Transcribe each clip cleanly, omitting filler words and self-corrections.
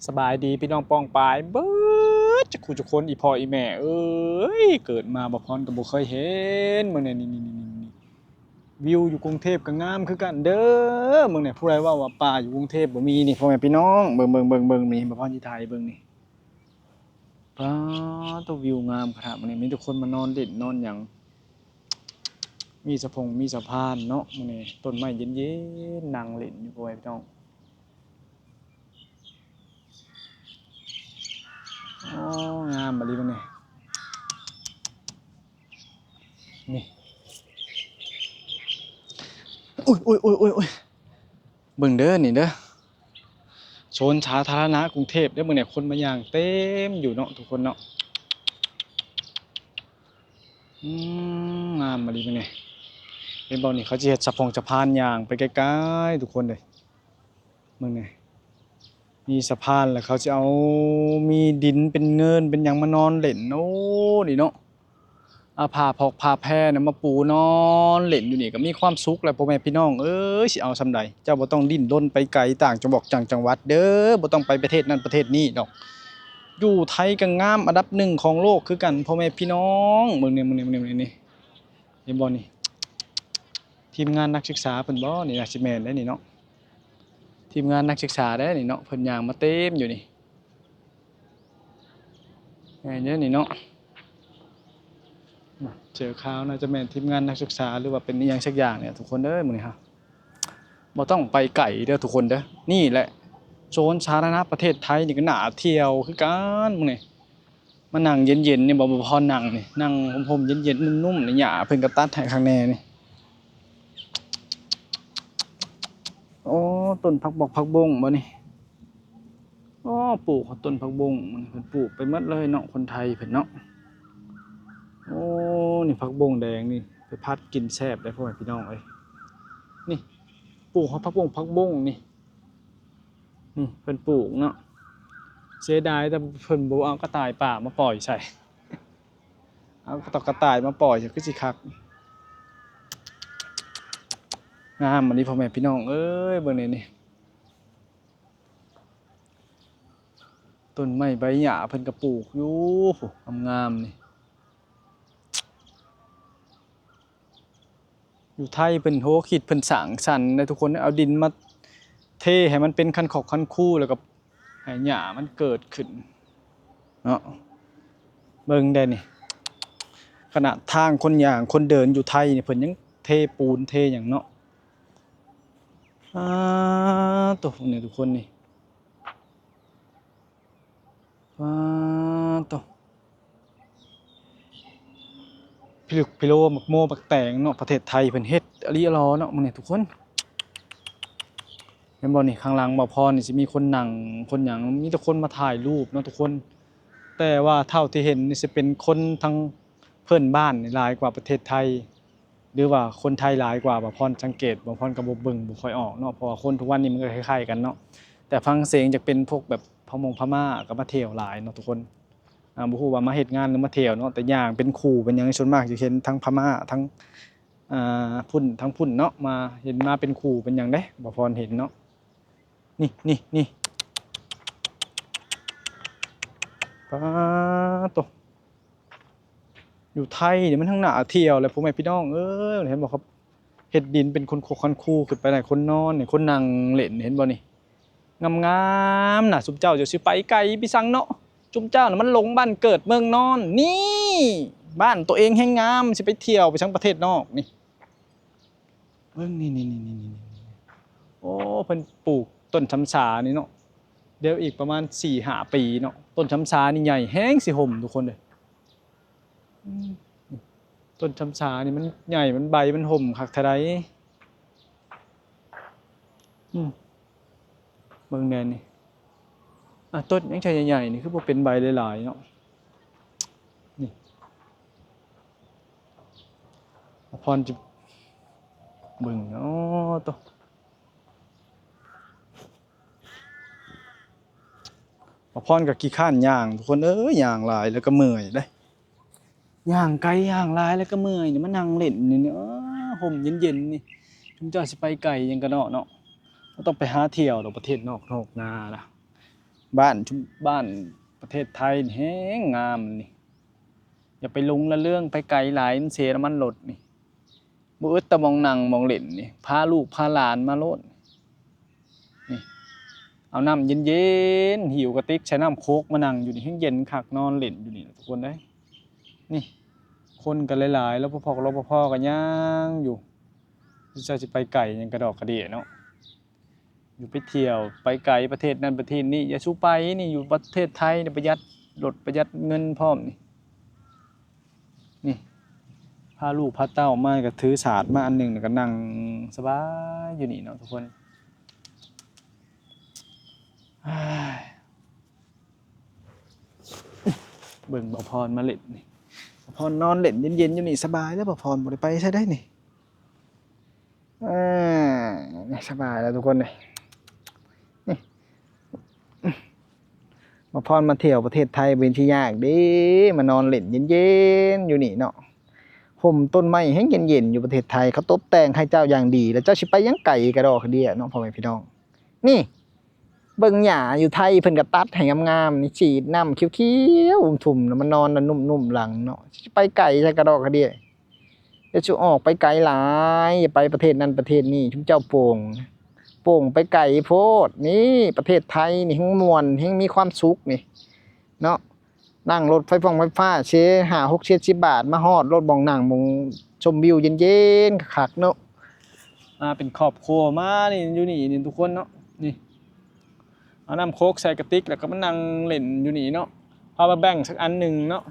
สบายดีพี่น้องป้องปายเบิดจะคู่จะคนอีพ่ออีแม่เอ้ยเกิดมาบ่พรก็บ่เคยเห็นมื้อนี้นี่วิวอยู่กรุงเทพก็งามคือกันเด้อมึงเนี่ยผู้ใดว่าป่าอยู่กรุงเทพบ่มีนี่พ่อแม่พี่น้องเบิ่งนี่บ่พรสิถ่ายเบิ่งนี่ป๊าดตัววิวงามขนาดมื้อนี้มีทุกคนมานอนเล่นนอนหยังมีสะพานเนาะมื้อนี้ต้นไม้เย็นๆนั่งเล่นอยู่พ่อแม่พี่น้องอ๋องามบัดนี้มื้อนี้นี่ อุ้ยเบิ่งเด้อนี่เด้อโซนสาธารณะกรุงเทพเด้อมื้อนี้คนมาย่างเต็มอยู่เนาะทุกคนเนาะอืงามบัดนี้มื้อนี้เห็นบ่นี่เขาสิเฮ็ดสะพานย่างไปไกลๆทุกคนเด้มื้อนี้มีสะพานแล้วเขาสิเอามีดินเป็นเนินเป็นหยังมานอนเล่นโอ้นี่เนาะเอาผ้าพอกผ้าแพร่น่ะมาปูนอนเล่นอยู่นี่ก็มีความสุขแล้วพ่อแม่พี่น้องเอ้ยสิเอาส่ำใดเจ้าบ่ต้องดิ้นรนไปไกลต่างจังหวัดเด้อบ่ต้องไปประเทศนั้นประเทศนี้ดอกอยู่ไทยก็งามอันดับหนึ่งของโลกคือกันพ่อแม่พี่น้องเบิ่งนี่เห็นบ่นี่ทีมงานนักศึกษาเพิ่นบ่นี่น่าสิแม่นเด้นี่เนาะทีมงานนักศึกษาเด้นี่เนาะเพิ่นย่างมาเต็มอยู่นี่แม่นเด้อนี่เนาะเสื้อขาวน่าจะแม่นทีมงานนักศึกษาหรือว่าเป็นอิหยังสักอย่างเนี่ยทุกคนเอ้ยมื้อนี้ฮะบ่ต้องไปไกลเด้อทุกคนเด้อนี่แหละโซนสาธารณะประเทศไทยนี่ก็น่าเที่ยวคือกันมื้อนี้มานั่งเย็นๆนี่บ่พอนั่งนี่นั่งห่มๆเย็นๆนุ่มๆนี่หญ้าเพิ่นก็ตัดให้ข้างแน่นี่โอ้ต้นผักบงบ่นี่อ้อปลูกต้นผักบงมันเพิ่นปลูกไปหมดเลยเนาะคนไทยเพิ่นเนาะโอ้นี่ผักบงแดงนี่ไปผัดกินแซ่บได้พ่อแม่พี่น้องเอ้ยนี่ปลูกผักบงนี่เพิ่นปลูกเนาะเสียดายแต่เพิ่นบ่เอากระต่ายป่ามาปล่อยใส่เอากระต่ายมาปล่อยคือสิคักงามอันนี้พ่อแม่พี่น้องเอ้ยเบิ่งนี่ต้นไม้ใบหญ้าเพิ่นก็ปลูกอยู่งามๆนี่อยู่ไทยเพิ่นโหคิดเพิ่นสร้างสรรค์ได้ทุกคนเอาดินมาเทให้มันเป็นคันคอกคันคูแล้วก็ให้หญ้ามันเกิดขึ้นเนาะเบิ่งได้นี่ขนาดทางคนย่างคนเดินอยู่ไทยนี่เพิ่นยังเทปูนเทหยังเนาะตัวนี่ทุกคนนี่ตัวพี่ลึกพี่โลมักโมบักแตงเนาะประเทศไทยเพิ่นเฮ็ดอลิอลอเนาะมื้อนี้ทุกคนเห็นบ่นี่ข้างหลังบ่พรนี่สิมีคนนั่งคนหยังมีแต่คนมาถ่ายรูปเนาะทุกคนแต่ว่าเท่าที่เห็นนี่สิเป็นคนทางเพื่อนบ้านนี่หลายกว่าประเทศไทยหรือว่าคนไทยหลายกว่าบ่พรสังเกตบ่พรก็บ่เบิ่งบ่ค่อยออกเนาะเพราะว่าคนทุกวันนี้มันก็คล้ายๆกันเนาะแต่ฟังเสียงจะเป็นพวกแบบพม่าก็มาเที่ยวหลายเนาะทุกคนบ่ฮู้ว่ามาเฮ็ดงานหรือมาเที่ยวเนาะแต่ย่างเป็นคู่เป็นหยังส่วนมากจะเห็นทั้งพม่าทั้งพุ่นเนาะมาเห็นมาเป็นคู่เป็นหยังเด้บ่พรเห็นเนาะนี่ป๊าดโตอยู่ไทยนี่มันทั้งน่าเที่ยวแหละพ่อแม่พี่น้องเอ้ยเห็นบ่ครับเฮ็ดดินเป็นคันคูขึ้นไปได้คนนอนนี่คนนั่งเล่นเห็นบ่นี่งามๆน่ะซุมเจ้าจะสิไปไกลไปซังเนาะซุมเจ้าน่ะมันหลงบ้านเกิดเมืองนอนนี่บ้านตัวเองแฮงงามสิไปเที่ยวไปซังประเทศนอกนี่เบิ่งนี่โอ้เพิ่นปลูกต้นชำฉานี่เนาะเดี๋ยวอีกประมาณ4-5 ปีเนาะต้นชำฉานี่ใหญ่แฮงสิห่มทุกคนเด้ออืมต้นชำฉานี่มันใหญ่มันใบมันห่มคักเท่าใดอืมเบิ่งแน่นี่ต้นยังใช่ใหญ่ๆนี่คือบ่เป็นใบหลายๆเนาะนี่พรจะเบิ่งอ๋อตัวพรก็ขี้คร้านย่างทุกคนเอ้ยย่างหลายแล้วก็เมื่อยเด้ย่างไกลย่างหลายแล้วก็เมื่อยนี่มานั่งเล่นนี่ห่มเย็นๆนี่ชุมเจ้าสิไปไกลหยังก็เนาะบ่ต้องไปหาเที่ยวดอกประเทศนอกนานะ บ้านประเทศไทยนี่แฮงงามนี่อย่าไปลงละเรื่องไปไกลหลายมันเสียน้ำมันรถนี่บ่อึดแต่มองนั่งมองเล่นนี่พาลูกพาหลานมาโลดนี่เอาน้ำเย็นๆหิวกระติกใช้น้ำโค้กมานั่งอยู่นี่แฮงเย็นคักนอนเล่นอยู่นี่ทุกคนเด้ยนี่คนกันหลายๆแล้วพอๆรปภก็ยังอยู่เจ้าสิไปไกลยังกระดอกกระเดี่ยเนาะอยู่ไปเที่ยวไปไกลประเทศนั้นประเทศนี้อย่าสู้ไปนี่อยู่ประเทศไทยเนี่ยประหยัดรถประหยัดเงินพร้อมนี่พาลูกพาเต้ามาก็ถือสาดมาอันหนึงแล้วก็นั่งสบายอยู่นี่เนาะทุกคนอ้ายเบิ่งบ่พรมาเล่นนี่บ่พรนอนเล่นเย็นๆอยู่นี่สบายแล้วบ่พรบ่ได้ไปใช่ได้นี่อ่าสบายแล้วทุกคนนี่นี่บ่พรมาเที่ยวประเทศไทยเป็นที่ยากเด้มานอนเล่นเย็นๆอยู่นี่เนาะห่มต้นไม้แห้งเย็นๆอยู่ประเทศไทยเขาตบแต่งให้เจ้าอย่างดีแล้วเจ้าสิไปยังไกลกระดอกกระเดี้ยเนาะพ่อแม่พี่น้องนี่เบิ่งหญ้าอยู่ไทยเพิ่นก็ตัดให้งามๆนี่ฉีดน้ำเขียวๆอุ่มๆแล้วมันนอนแล้วนุ่มๆหลังเนาะสิไปไกลใส่กระดอกกระเดี้ยเดี๋ยวสิออกไปไกลหลายอย่าไปประเทศนั้นประเทศนี้ชุมเจ้าโป่งไปไกลโพดนี่ประเทศไทยนี่แฮงม่วนแฮงมีความสุขนี่เนาะนั่งรถไฟฟ้าเช5 6 70บาทมาฮอดรถบ่องนั่งมองชมวิวเย็นๆคักๆเนาะมาเป็นครอบครัวมานี่อยู่นี่ทุกคนเนาะนี่เอาน้ำโค้กใส่กระติกแล้วก็มานั่งเล่นอยู่นี่เนาะพามาแบ่งสักอันหนึ่งเนาะ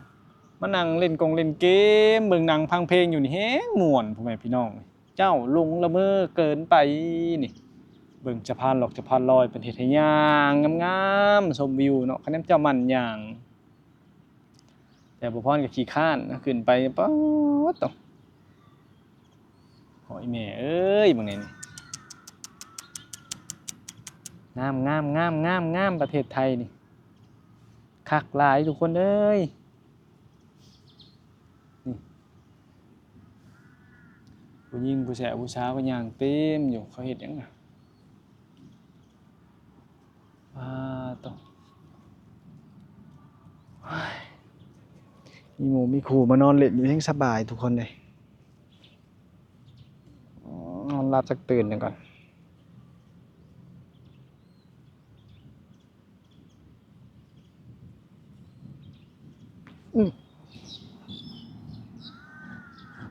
มานั่งเล่นเล่นเกมเบิ่งหนังฟังเพลงอยู่นี่แฮงม่วนพ่อแม่พี่น้องเจ้าลงละเมอเกินไปนี่เบิ่งสะพานสะพานลอยเป็นเฮ็ดให้ย่างงามๆชมวิวเนาะคะแนนเจ้ามันย่างแต่บ่พรก็ขี้คร้านนะขึ้นไปป๊อดตโอ้ยแม่เอ้ยมึงนี่งามประเทศไทยนี่คักหลายทุกคนเอ้ยนี่ผู้หญิงผู้แสผู้สาวก็ย่างเต็มอยู่เขาเฮ็ดหยังน่ะตมีหมู่มีคู่มานอนเล่นอยู่แฮงสบายทุกคนเลยนอนหลับสักตื่นหนึ่งก่อน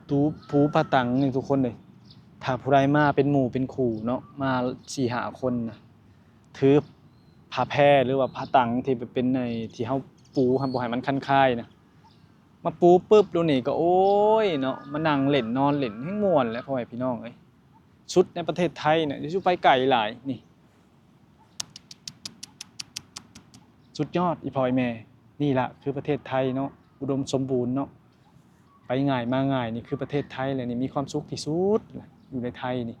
ตูผูผาตังนี่ทุกคนเลยถ้าผู้ใดมาเป็นหมู่เป็นคู่เนาะมา4-5คนนะถือผ้าแพร่หรือว่าผ้าตังที่เป็นในที่เฮาปูให้บ่ให้มันคันคายนะมาปูปึ๊บดูนี่ก็โอ้ยเนาะมานั่งเล่นนอนเล่นแฮงม่วนแหล้วพ่อแม่พี่น้องเอ้ยสุดในประเทศไทยเนี่ยสิไปไกลหลายนี่สุดยอดอีพ่ออีแม่นี่ล่ะคือประเทศไทยเนาะอุดมสมบูรณ์เนาะไปง่ายมาง่ายนี่คือประเทศไทยเลยนี่มีความสุขที่สุดอยู่ในไทยนี่